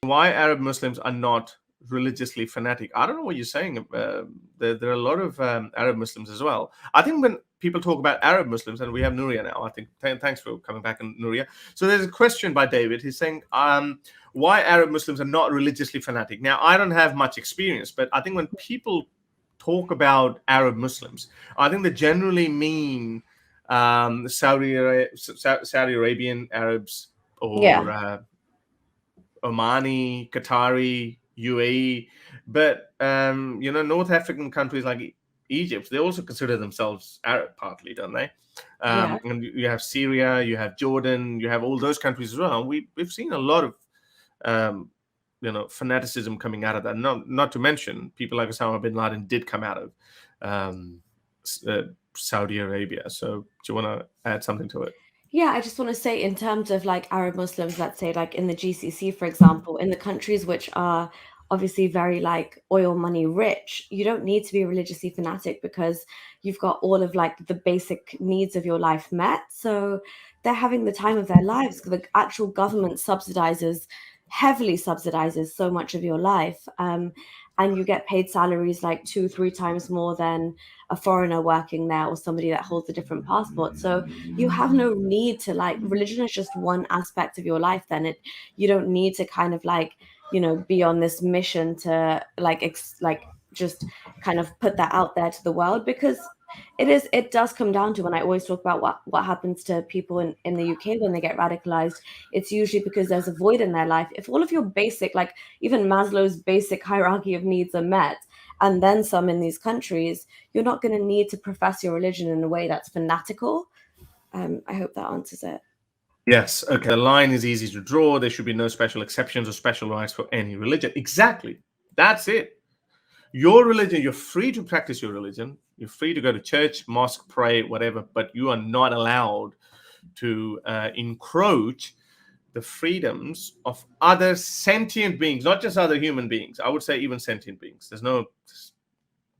why Arab Muslims are not religiously fanatic. I don't know what you're saying. There are a lot of Arab Muslims as well. I think when people talk about Arab Muslims, and we have Nuria now, I think, thanks for coming back, Nuria. So there's a question by David. He's saying, why Arab Muslims are not religiously fanatic. Now, I don't have much experience, but I think when people talk about Arab Muslims, I think they generally mean Saudi Arabian Arabs, or Yeah. Omani, Qatari, UAE, but North African countries like Egypt, they also consider themselves Arab partly, don't they? Yeah. And you have Syria, you have Jordan, you have all those countries as well. We've seen a lot of um, fanaticism coming out of that. Not to mention people like Osama bin Laden did come out of um, Saudi Arabia. So do you want to add something to it? Yeah, I just want to say, in terms of like Arab Muslims, let's say like in the GCC, for example, in the countries which are obviously very like oil money rich, you don't need to be religiously fanatic because you've got all of like the basic needs of your life met. So they're having the time of their lives. The actual government heavily subsidizes so much of your life. And you get paid salaries like two, three times more than a foreigner working there or somebody that holds a different passport. So you have no need to like, religion is just one aspect of your life. Then you don't need to kind of like, be on this mission to like just kind of put that out there to the world, because it does come down to, when I always talk about what happens to people in the UK when they get radicalized, it's usually because there's a void in their life. If all of your basic, like even Maslow's basic hierarchy of needs are met, and then some in these countries, you're not going to need to profess your religion in a way that's fanatical. I hope that answers it. Yes. Okay. The line is easy to draw. There should be no special exceptions or special rights for any religion. Exactly. That's it. Your religion, you're free to practice your religion. You're free to go to church, mosque, pray, whatever, but you are not allowed to encroach the freedoms of other sentient beings, not just other human beings. I would say even sentient beings. There's no,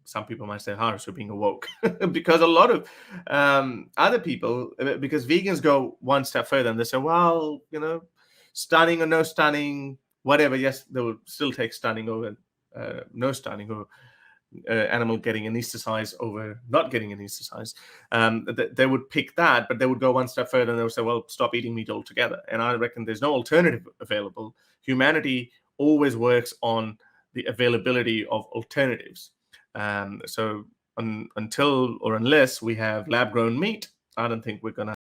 some people might say, Harsh, you're being awoke. Because a lot of other people, because vegans go one step further and they say, well, stunning or no stunning, whatever. Yes, they will still take stunning over no stunning, or animal getting anesthetized over not getting anesthetized. They would pick that, but they would go one step further and they would say, well, stop eating meat altogether. And I reckon there's no alternative available. Humanity always works on the availability of alternatives. So until or unless we have lab grown meat, I don't think we're going to